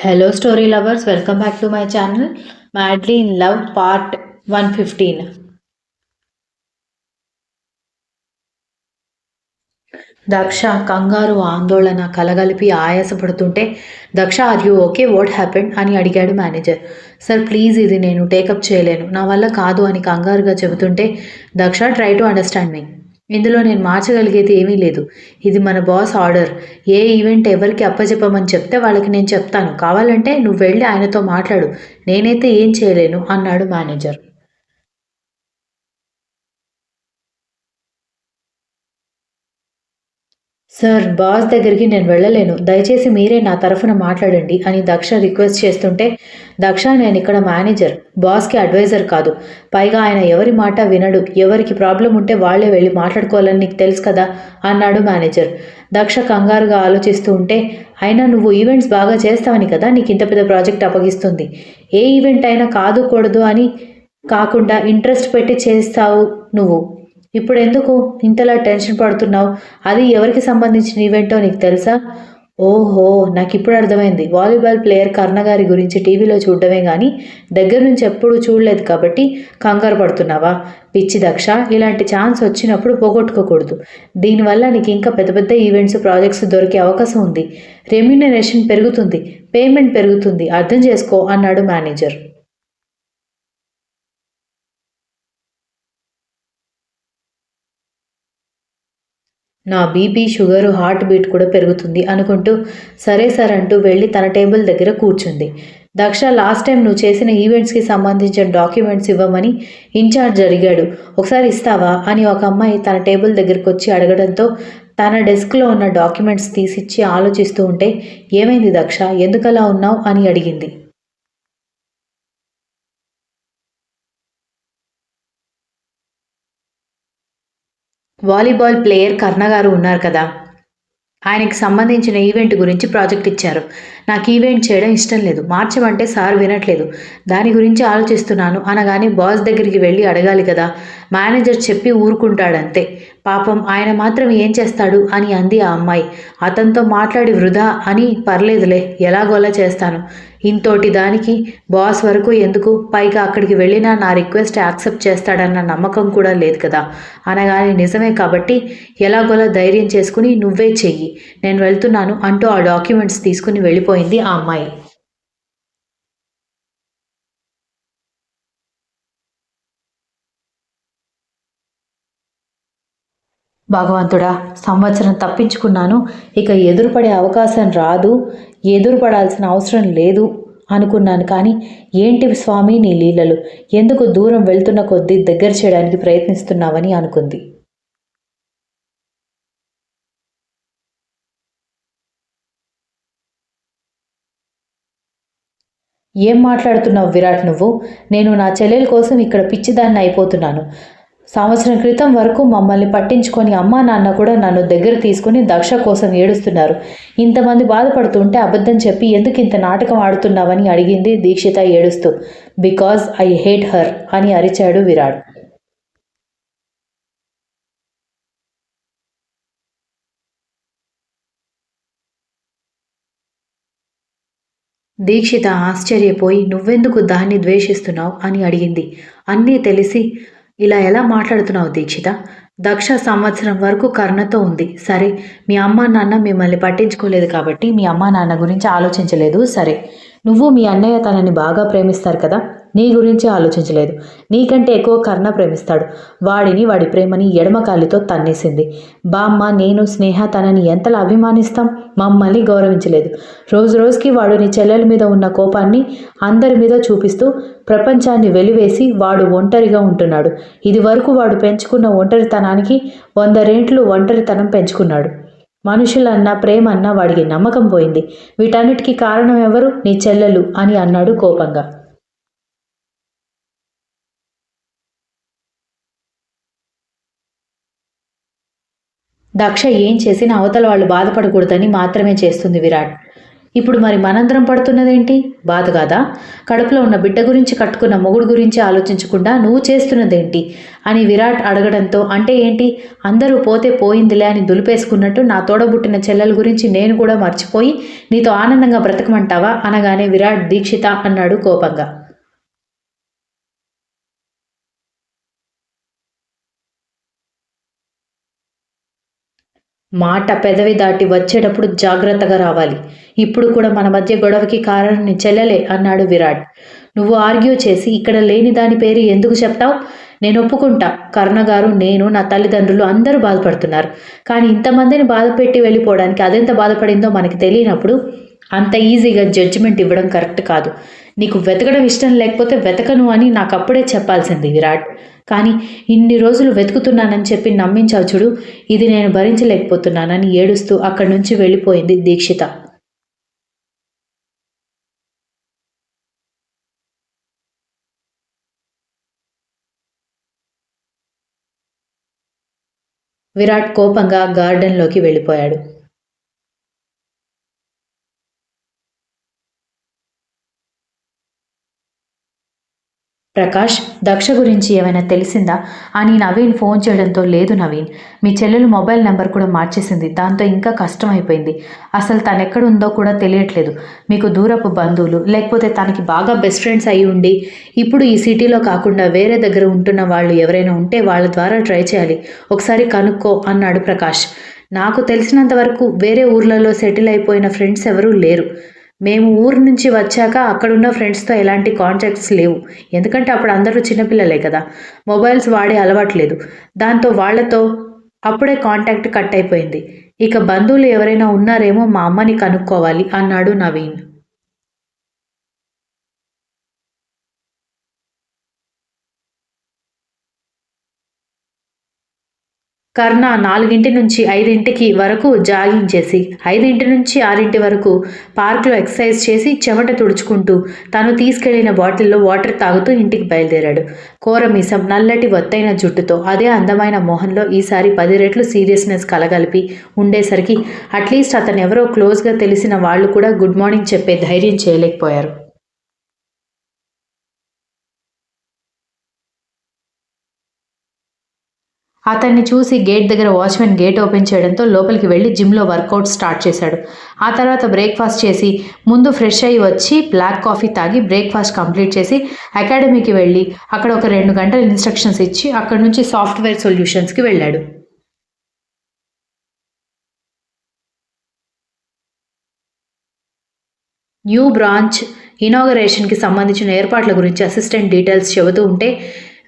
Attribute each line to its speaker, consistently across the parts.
Speaker 1: Hello, story lovers. Welcome back to my channel. Madly in Love, Part 115. Daksha కంగారు ఆందోళన కలగలిపి ఆయాసపడుతుంటే Daksha are you okay what happened అని అడిగాడు మేనేజర్. సార్ ప్లీజ్ ఇది నేను టేకప్ చేయలేను, నా వల్ల కాదు అని కంగారుగా చెబుతుంటే దక్ష ట్రై టు అండర్స్టాండ్ మీ. ఇందులో నేను మార్చగలిగేది ఏమీ లేదు. ఇది మన బాస్ ఆర్డర్. ఏ ఈవెంట్ ఎవరికి అప్పచెప్పమని చెప్తే వాళ్ళకి నేను చెప్తాను. కావాలంటే నువ్వు వెళ్ళి ఆయనతో మాట్లాడు. నేనైతే ఏం చేయలేను అన్నాడు మేనేజర్. సార్ బాస్ దగ్గరికి నేను వెళ్ళలేను, దయచేసి మీరే నా తరఫున మాట్లాడండి అని దక్ష రిక్వెస్ట్ చేస్తుంటే దక్ష నేను ఇక్కడ మేనేజర్, బాస్కి అడ్వైజర్ కాదు. పైగా ఆయన ఎవరి మాట వినడు. ఎవరికి ప్రాబ్లం ఉంటే వాళ్లే వెళ్ళి మాట్లాడుకోవాలని నీకు తెలుసు కదా అన్నాడు మేనేజర్. దక్ష కంగారుగా ఆలోచిస్తూ ఉంటే అయినా నువ్వు ఈవెంట్స్ బాగా చేస్తావని కదా నీకు ఇంత పెద్ద ప్రాజెక్ట్ అప్పగిస్తుంది. ఏ ఈవెంట్ అయినా కాదు కూడదు అని కాకుండా ఇంట్రెస్ట్ పెట్టి చేస్తావు నువ్వు. ఇప్పుడెందుకు ఇంతలా టెన్షన్ పడుతున్నావు? అది ఎవరికి సంబంధించిన ఈవెంటో నీకు తెలుసా? ఓహో, నాకిప్పుడు అర్థమైంది. వాలీబాల్ ప్లేయర్ కర్ణ గారి గురించి టీవీలో చూడడమే కానీ దగ్గర నుంచి ఎప్పుడూ చూడలేదు కాబట్టి కంగారు పడుతున్నావా? పిచ్చి దక్ష, ఇలాంటి ఛాన్స్ వచ్చినప్పుడు పోగొట్టుకోకూడదు. దీనివల్ల నీకు ఇంకా పెద్ద పెద్ద ఈవెంట్స్ ప్రాజెక్ట్స్ దొరికే అవకాశం ఉంది. రెమ్యునరేషన్ పెరుగుతుంది, పేమెంట్ పెరుగుతుంది, అర్థం చేసుకో అన్నాడు మేనేజర్. నా బీపీ, షుగరు, హార్ట్ బీట్ కూడా పెరుగుతుంది అనుకుంటూ సరే సార్ అంటూ వెళ్ళి తన టేబుల్ దగ్గర కూర్చుంది. దక్ష లాస్ట్ టైం నువ్వు చేసిన ఈవెంట్స్కి సంబంధించిన డాక్యుమెంట్స్ ఇవ్వమని ఇన్ఛార్జ్ అడిగాడు, ఒకసారి ఇస్తావా అని ఒక అమ్మాయి తన టేబుల్ దగ్గరకు వచ్చి అడగడంతో తన డెస్క్లో ఉన్న డాక్యుమెంట్స్ తీసిచ్చి ఆలోచిస్తూ ఉంటే ఏమైంది దక్ష, ఎందుకలా ఉన్నావు అని అడిగింది. వాలీబాల్ ప్లేయర్ కర్ణ గారు ఉన్నారు కదా, ఆయనకి సంబంధించిన ఈవెంట్ గురించి ప్రాజెక్ట్ ఇచ్చారు. నాకు ఈవెంట్ చేయడం ఇష్టం లేదు, మార్చమంటే సార్ వినట్లేదు, దాని గురించి ఆలోచిస్తున్నాను అనగానే బాస్ దగ్గరికి వెళ్ళి అడగాలి కదా. మేనేజర్ చెప్పి ఊరుకుంటాడంతే. పాపం ఆయన మాత్రం ఏం చేస్తాడు అని అంది ఆ అమ్మాయి. అతనితో మాట్లాడి వృధా అని పర్లేదులే, ఎలాగోలా చేస్తాను. ఇంతోటి దానికి బాస్ వరకు ఎందుకు, పైగా అక్కడికి వెళ్ళినా నా రిక్వెస్ట్ యాక్సెప్ట్ చేస్తాడన్న నమ్మకం కూడా లేదు కదా అనగానే నిజమే కాబట్టి ఎలాగోలా ధైర్యం చేసుకుని నువ్వే చెయ్యి, నేను వెళ్తున్నాను అంటూ ఆ డాక్యుమెంట్స్ తీసుకుని వెళ్ళిపోయింది ఆ అమ్మాయి. భగవంతుడా, సంవత్సరం తప్పించుకున్నాను, ఇక ఎదురుపడే అవకాశం రాదు, ఎదురుపడాల్సిన అవసరం లేదు అనుకున్నాను. కానీ ఏంటి స్వామి నీ లీలలు, ఎందుకు దూరం వెళ్తున్న కొద్దీ దగ్గర చేయడానికి ప్రయత్నిస్తున్నావని అనుకుంది. ఏం మాట్లాడుతున్నావు విరాట్ నువ్వు? నేను నా చెల్లెల కోసం ఇక్కడ పిచ్చిదాన్ని అయిపోతున్నాను. సంవత్సరం క్రితం వరకు మమ్మల్ని పట్టించుకొని అమ్మా నాన్న కూడా నన్ను దగ్గర తీసుకుని దక్ష కోసం ఏడుస్తున్నారు. ఇంతమంది బాధపడుతుంటే అబద్ధం చెప్పి ఎందుకు ఇంత నాటకం ఆడుతున్నావని అడిగింది దీక్షిత ఏడుస్తూ. బికాజ్ ఐ హేట్ హర్ అని అరిచాడు విరాట్. దీక్షిత ఆశ్చర్యపోయి నువ్వెందుకు దాన్ని ద్వేషిస్తున్నావు అని అడిగింది. అన్నీ తెలిసి ఇలా ఎలా మాట్లాడుతున్నావు దీక్షిత? దక్ష సంవత్సరం వరకు కర్ణతో ఉంది, సరే. మీ అమ్మా నాన్న మిమ్మల్ని పట్టించుకోలేదు కాబట్టి మీ అమ్మా నాన్న గురించి ఆలోచించలేదు, సరే. నువ్వు మీ అన్నయ్య తనని బాగా ప్రేమిస్తారు కదా, నీ గురించి ఆలోచించలేదు. నీకంటే ఎక్కువ కర్ణ ప్రేమిస్తాడు. వాడిని, వాడి ప్రేమని ఎడమకాలితో తన్నేసింది. బామ్మ, నేను, స్నేహ తనని ఎంతలా అభిమానిస్తాం, మమ్మల్ని గౌరవించలేదు. రోజు రోజుకి వాడు నీ చెల్లెల మీద ఉన్న కోపాన్ని అందరి మీద చూపిస్తూ ప్రపంచాన్ని వెలివేసి వాడు ఒంటరిగా ఉంటున్నాడు. ఇది వరకు వాడు పెంచుకున్న ఒంటరితనానికి 100 రెట్లు ఒంటరితనం పెంచుకున్నాడు. మనుషులన్నా ప్రేమన్నా వాడికి నమ్మకం పోయింది. వీటన్నిటికీ కారణం ఎవరు? నీ చెల్లెలు అని అన్నాడు కోపంగా. దక్ష ఏం చేసినా అవతల వాళ్ళు బాధపడకూడదని మాత్రమే చేస్తుంది విరాట్. ఇప్పుడు మరి మనందరం పడుతున్నదేంటి? బాధ కాదా? కడుపులో ఉన్న బిడ్డ గురించి, కట్టుకున్న మొగుడు గురించి ఆలోచించకుండా నువ్వు చేస్తున్నదేంటి? అని విరాట్ అడగడంతో అంటే ఏంటి? అందరూ పోతే పోయిందిలే అని దులిపేసుకున్నట్టు నా తోడబుట్టిన చెల్లెల గురించి నేను కూడా మర్చిపోయి నీతో ఆనందంగా బ్రతకమంటావా? అనగానే విరాట్ దీక్షిత అన్నాడు కోపంగా. మాట పెదవి దాటి వచ్చేటప్పుడు జాగ్రత్తగా రావాలి. ఇప్పుడు కూడా మన మధ్య గొడవకి కారణం నీ చెల్లెలే అన్నాడు విరాట్. నువ్వు ఆర్గ్యూ చేసి ఇక్కడ లేని దాని పేరు ఎందుకు చెప్తావు? నేను ఒప్పుకుంటా. కరుణ గారు, నేను, నా తల్లిదండ్రులు అందరూ బాధపడుతున్నారు. కానీ ఇంతమందిని బాధపెట్టి వెళ్ళిపోవడానికి అదెంత బాధపడిందో మనకి తెలియనప్పుడు అంత ఈజీగా జడ్జిమెంట్ ఇవ్వడం కరెక్ట్ కాదు. నీకు వెతకడం ఇష్టం లేకపోతే వెతకను అని నాకప్పుడే చెప్పాల్సింది విరాట్. కానీ ఇన్ని రోజులు వెతుకుతున్నానని చెప్పి నమ్మించావు చూడు, ఇది నేను భరించలేకపోతున్నానని ఏడుస్తూ అక్కడి నుంచి వెళ్ళిపోయింది దీక్షిత. విరాట్ కోపంగా గార్డెన్లోకి వెళ్ళిపోయాడు. ప్రకాష్, దక్ష గురించి ఏమైనా తెలిసిందా అని నవీన్ ఫోన్ చేయడంతో లేదు నవీన్, మీ చెల్లెలు మొబైల్ నెంబర్ కూడా మార్చేసింది. దాంతో ఇంకా కష్టమైపోయింది. అసలు తనెక్కడుందో కూడా తెలియట్లేదు. మీకు దూరపు బంధువులు లేకపోతే తనకి బాగా బెస్ట్ ఫ్రెండ్స్ అయి ఉండి ఇప్పుడు ఈ సిటీలో కాకుండా వేరే దగ్గర ఉంటున్న వాళ్ళు ఎవరైనా ఉంటే వాళ్ళ ద్వారా ట్రై చేయాలి. ఒకసారి కనుక్కో అన్నాడు ప్రకాష్. నాకు తెలిసినంత వరకు వేరే ఊర్లలో సెటిల్ అయిపోయిన ఫ్రెండ్స్ ఎవరూ లేరు. మేము ఊరు నుంచి వచ్చాక అక్కడున్న ఫ్రెండ్స్‌తో ఎలాంటి కాంటాక్ట్స్ లేవు. ఎందుకంటే అప్పుడు అందరూ చిన్నపిల్లలే కదా! మొబైల్స్ వాడే అలవాటు లేదు. దాంతో వాళ్ళతో అప్పుడే కాంటాక్ట్ కట్ అయిపోయింది. ఇక బంధువులు ఎవరైనా ఉన్నారేమో మా అమ్మని కనుక్కోవాలి అన్నాడు నవీన్. కర్ణ 4 నుంచి 5 వరకు జాగింగ్ చేసి, 5 నుంచి 6 వరకు పార్క్‌లో ఎక్సర్సైజ్ చేసి, చెమట తుడుచుకుంటూ, తను తీసుకెళ్లిన బాటిల్‌లో వాటర్ తాగుతూ ఇంటికి బయలుదేరాడు. కోరమీసం, నల్లటి ఒత్తైన జుట్టుతో, అదే అందమైన మొహంలో ఈసారి 10 రెట్లు సీరియస్‌నెస్ కలగలిపి ఉండేసరికి అట్‌లీస్ట్ అతనెవరో క్లోజ్‌గా తెలిసిన వాళ్ళు కూడా గుడ్ మార్నింగ్ చెప్పే ధైర్యం చేయలేకపోయారు. అతన్ని చూసి గేట్ దగ్గర వాచ్‌మెన్ గేట్ ఓపెన్ చేయడంతో లోపలికి వెళ్లి జిమ్‌లో వర్కౌట్ స్టార్ట్ చేశాడు. ఆ తర్వాత బ్రేక్‌ఫాస్ట్ చేసి, ముందు ఫ్రెష్ అయ్యి వచ్చి బ్లాక్ కాఫీ తాగి బ్రేక్‌ఫాస్ట్ కంప్లీట్ చేసి అకాడమీకి వెళ్లి అక్కడ ఒక 2 గంటలు ఇన్‌స్ట్రక్షన్స్ ఇచ్చి అక్కడి నుంచి సాఫ్ట్‌వేర్ సొల్యూషన్స్‌కి వెళ్ళాడు. న్యూ బ్రాంచ్ ఇనాగరేషన్‌కి సంబంధించిన ఏర్పాట్ల గురించి అసిస్టెంట్ డీటెయిల్స్ చెబుతూ ఉంటే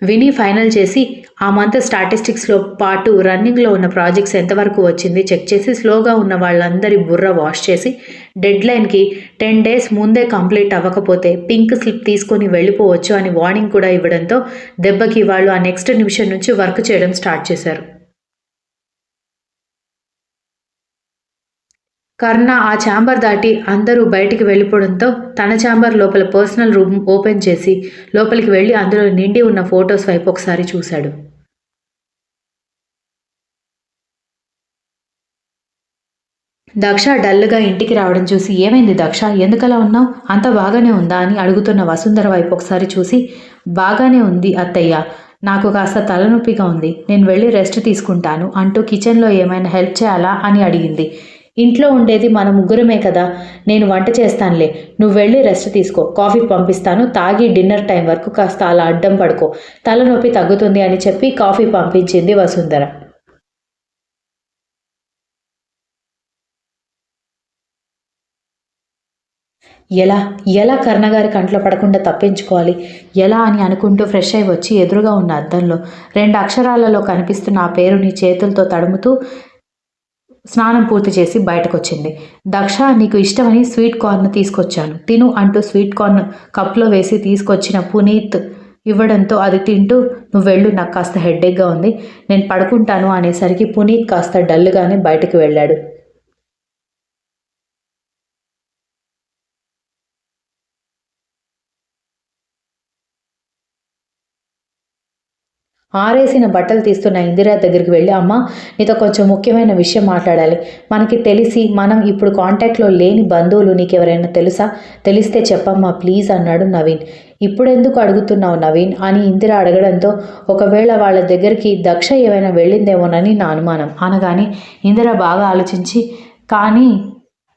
Speaker 1: విని ఫైనల్ చేసి ఆ మంత్ స్టాటిస్టిక్స్‌లో పాటు రన్నింగ్‌లో ఉన్న ప్రాజెక్ట్స్ ఎంతవరకు వచ్చింది చెక్ చేసి స్లోగా ఉన్న వాళ్ళందరి బుర్ర వాష్ చేసి డెడ్‌లైన్‌కి 10 డేస్ ముందే కంప్లీట్ అవ్వకపోతే పింక్ స్లిప్ తీసుకొని వెళ్ళిపోవచ్చు అని వార్నింగ్ కూడా ఇవ్వడంతో దెబ్బకి వాళ్ళు ఆ నెక్స్ట్ నిమిషం నుంచి వర్క్ చేయడం స్టార్ట్ చేశారు. కర్ణ ఆ ఛాంబర్ దాటి అందరూ బయటికి వెళ్ళిపోవడంతో తన ఛాంబర్ లోపల పర్సనల్ రూమ్ ఓపెన్ చేసి లోపలికి వెళ్లి అందులో నిండి ఉన్న ఫొటోస్ వైపు ఒకసారి చూశాడు. దక్ష డల్‌గా ఇంటికి రావడం చూసి ఏమైంది దక్ష? ఎందుకలా ఉన్నావు? అంతా బాగానే ఉందా? అని అడుగుతున్న వసుంధర వైపు ఒకసారి చూసి బాగానే ఉంది అత్తయ్య. నాకు కాస్త తలనొప్పిగా ఉంది. నేను వెళ్లి రెస్ట్ తీసుకుంటాను అంటూ కిచెన్‌లో ఏమైనా హెల్ప్ చేయాలా? అని అడిగింది. ఇంట్లో ఉండేది మన ముగ్గురమే కదా! నేను వంట చేస్తానులే. నువ్వు వెళ్లి రెస్ట్ తీసుకో. కాఫీ పంపిస్తాను. తాగి డిన్నర్ టైం వరకు కాస్త అలా అడ్డం పడుకో. తలనొప్పి తగ్గుతుంది అని చెప్పి కాఫీ పంపించింది వసుంధర. ఎలా? ఎలా కర్ణగారి కంట్లో పడకుండా తప్పించుకోవాలి? ఎలా అని అనుకుంటూ ఫ్రెష్ అయి వచ్చి ఎదురుగా ఉన్న అద్దంలో 2 అక్షరాలలో కనిపిస్తున్న ఆ పేరుని చేతులతో తడుముతూ స్నానం పూర్తి చేసి బయటకొచ్చింది. దక్ష, నీకు ఇష్టమని స్వీట్ కార్న్ తీసుకొచ్చాను. తిను అంటూ స్వీట్ కార్న్ కప్‌లో వేసి తీసుకొచ్చిన పునీత్ ఇవ్వడంతో అది తింటూ నువ్వెళ్ళు, నాకు కాస్త హెడేక్‌గా ఉంది. నేను పడుకుంటాను అనేసరికి పునీత్ కాస్త డల్‌గానే బయటకు వెళ్ళాడు. ఆరేసిన బట్టలు తీస్తున్న ఇందిరా దగ్గరికి వెళ్ళి, అమ్మ నీతో కొంచెం ముఖ్యమైన విషయం మాట్లాడాలి. మనకి తెలిసి మనం ఇప్పుడు కాంటాక్ట్లో లేని బంధువులు నీకెవరైనా తెలుసా? తెలిస్తే చెప్పమ్మా ప్లీజ్ అన్నాడు నవీన్. ఇప్పుడెందుకు అడుగుతున్నావు నవీన్ అని ఇందిర అడగడంతో ఒకవేళ వాళ్ళ దగ్గరికి దక్ష ఏమైనా వెళ్ళిందేమోనని నా అనుమానం అనగానే ఇందిర బాగా ఆలోచించి, కానీ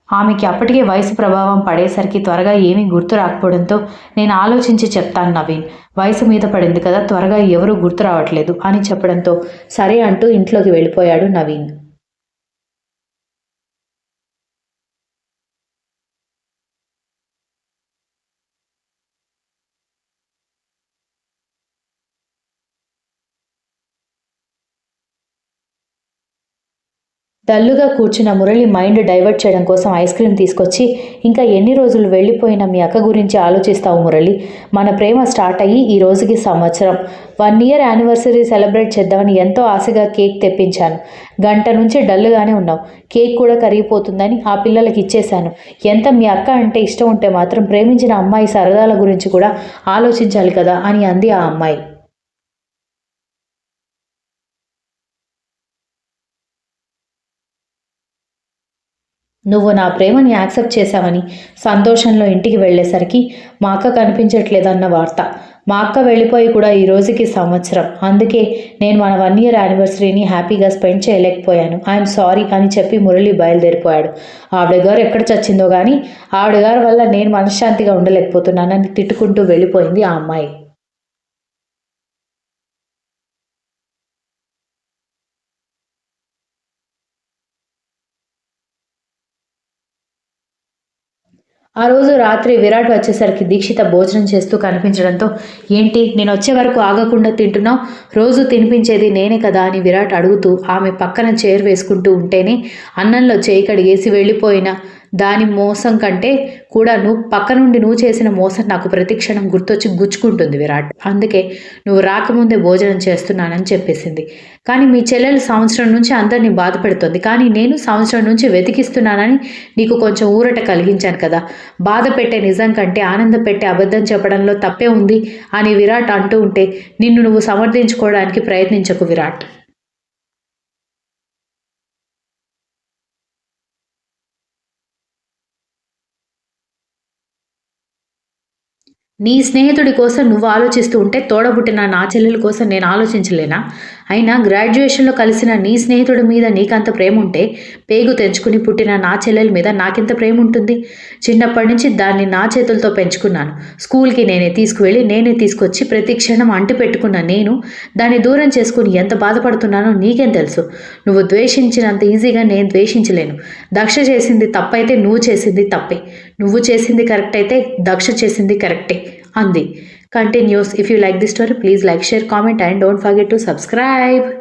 Speaker 1: ఆమెకి అప్పటికే వయసు ప్రభావం పడేసరికి త్వరగా ఏమీ గుర్తు రాకపోవడంతో నేను ఆలోచించి చెప్తాను నవీన్. వయసు మీద పడింది కదా, త్వరగా ఎవరూ గుర్తు రావట్లేదు అని చెప్పడంతో సరే అంటూ ఇంట్లోకి వెళ్ళిపోయాడు నవీన్. డల్లుగా కూర్చున్న మురళి మైండ్ డైవర్ట్ చేయడం కోసం ఐస్ క్రీమ్ తీసుకొచ్చి, ఇంకా ఎన్ని రోజులు వెళ్ళిపోయిన మీ అక్క గురించి ఆలోచిస్తావు మురళి? మన ప్రేమ స్టార్ట్ అయ్యి ఈ రోజుకి సంవత్సరం. 1 year యానివర్సరీ సెలబ్రేట్ చేద్దామని ఎంతో ఆశగా కేక్ తెప్పించాను. గంట నుంచి డల్లుగానే ఉన్నావు. కేక్ కూడా కరిగిపోతుందని ఆ పిల్లలకి ఇచ్చేశాను. ఎంత మీ అక్క అంటే ఇష్టం ఉంటే మాత్రం ప్రేమించిన అమ్మాయి సరదాల గురించి కూడా ఆలోచించాలి కదా అని అంది ఆ అమ్మాయి. నువ్వు నా ప్రేమని యాక్సెప్ట్ చేశావని సంతోషంలో ఇంటికి వెళ్ళేసరికి మా అక్క కనిపించట్లేదన్న వార్త. మా అక్క వెళ్ళిపోయి కూడా ఈ రోజుకి సంవత్సరం. అందుకే నేను మన 1 year యానివర్సరీని హ్యాపీగా స్పెండ్ చేయలేకపోయాను. ఐఎమ్ సారీ అని చెప్పి మురళి బయలుదేరిపోయాడు. ఆవిడ గారు ఎక్కడ చచ్చిందో కానీ ఆవిడ గారి వల్ల నేను మనశ్శాంతిగా ఉండలేకపోతున్నానని తిట్టుకుంటూ వెళ్ళిపోయింది ఆ అమ్మాయి. ఆ రోజు రాత్రి విరాట్ వచ్చేసరికి దీక్షిత భోజనం చేస్తూ కనిపించడంతో, ఏంటి నేను వచ్చే వరకు ఆగకుండా తింటున్నావు? రోజు తినిపించేది నేనే కదా అని విరాట్ అడుగుతూ ఆమె పక్కన చైర్ వేసుకుంటూ ఉంటేనే అన్నంలో చేయి కడిగేసి వెళ్ళిపోయిన దాని మోసం కంటే కూడా పక్క నుండి నువ్వు చేసిన మోసం నాకు ప్రతిక్షణం గుర్తొచ్చి గుచ్చుకుంటుంది విరాట్. అందుకే నువ్వు రాకముందే భోజనం చేస్తున్నానని చెప్పేసింది. కానీ మీ చెల్లెలు సంవత్సరం నుంచి అందరినీ బాధ పెడుతుంది. కానీ నేను సంవత్సరం నుంచి వెతికిస్తున్నానని నీకు కొంచెం ఊరట కలిగించాను కదా. బాధ పెట్టే నిజం కంటే ఆనంద పెట్టే అబద్ధం చెప్పడంలో తప్పే ఉంది అని విరాట్ అంటూ ఉంటే నిన్ను నువ్వు సమర్థించుకోవడానికి ప్రయత్నించకు విరాట్. నీ స్నేహితుడి కోసం నువ్వు ఆలోచిస్తూ ఉంటే తోడబుట్టిన నా చెల్లెల కోసం నేను ఆలోచించలేనా? అయినా గ్రాడ్యుయేషన్లో కలిసిన నీ స్నేహితుడి మీద నీకంత ప్రేమ ఉంటే పేగు తెంచుకుని పుట్టిన నా చెల్లెల మీద నాకెంత ప్రేమ ఉంటుంది? చిన్నప్పటి నుంచి దాన్ని నా చేతులతో పెంచుకున్నాను. స్కూల్కి నేనే తీసుకువెళ్ళి నేనే తీసుకొచ్చి ప్రతి క్షణం అంటి పెట్టుకున్న నేను దాన్ని దూరం చేసుకుని ఎంత బాధపడుతున్నానో నీకేం తెలుసు? నువ్వు ద్వేషించినంత ఈజీగా నేను ద్వేషించలేను. దక్ష చేసింది తప్పైతే నువ్వు చేసింది తప్పే. నువ్వు చేసింది కరెక్ట్ అయితే దక్ష చేసింది కరెక్టే అంది. Continues. If you like this story, please like, share, comment and don't forget to subscribe.